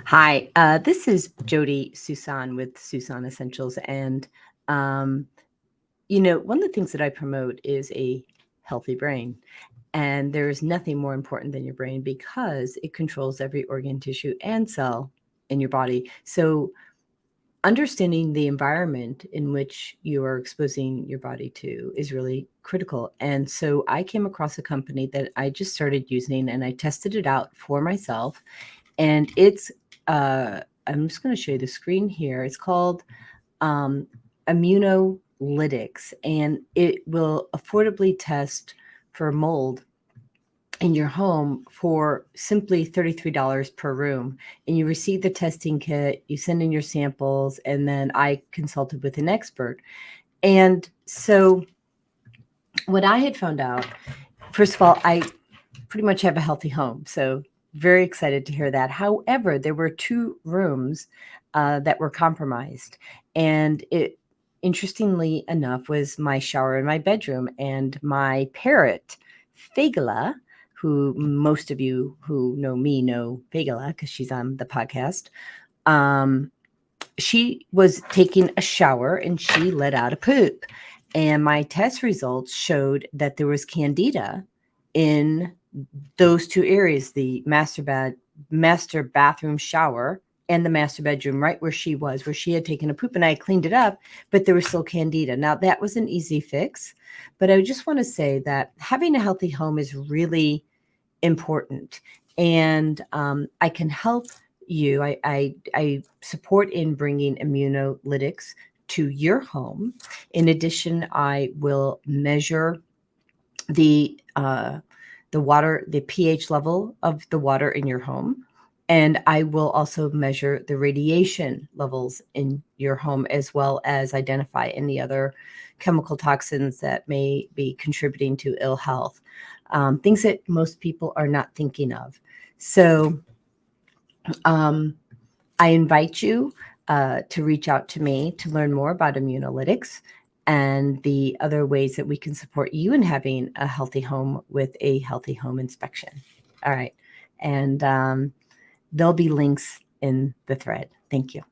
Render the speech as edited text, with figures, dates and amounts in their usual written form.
Hi, this is Jodi Suson with Suson Essentials. And, um, one of the things that I promote is a healthy brain. And there is nothing more important than your brain because it controls every organ, tissue, and cell in your body. So, understanding the environment in which you are exposing your body to is really critical. And so, I came across a company that I just started using and I tested it out for myself, and I'm just going to show you the screen here. It's called um, Immunolytics, and it will affordably test for mold in your home for simply $33 per room. And you receive the testing kit, you send in your samples, and then I consulted with an expert. And so what I had found out, first of all, I pretty much have a healthy home. So very excited to hear that. However, there were two rooms that were compromised. And it, interestingly enough, was my shower in my bedroom. And my parrot, Fagala, who most of you who know me know Fagala because she's on the podcast, um, she was taking a shower and she let out a poop. And my test results showed that there was candida in those two areas, the master bathroom shower and the master bedroom, right where she had taken a poop, and I cleaned it up, but there was still candida. Now that was an easy fix, but I just want to say that having a healthy home is really important, and I can help you. I support in bringing immunolytics to your home. In addition, I will measure the water, the pH level of the water in your home. And I will also measure the radiation levels in your home, as well as identify any other chemical toxins that may be contributing to ill health, things that most people are not thinking of. So I invite you to reach out to me to learn more about Immunolytics and the other ways that we can support you in having a healthy home with a healthy home inspection. All right. And there'll be links in the thread. Thank you.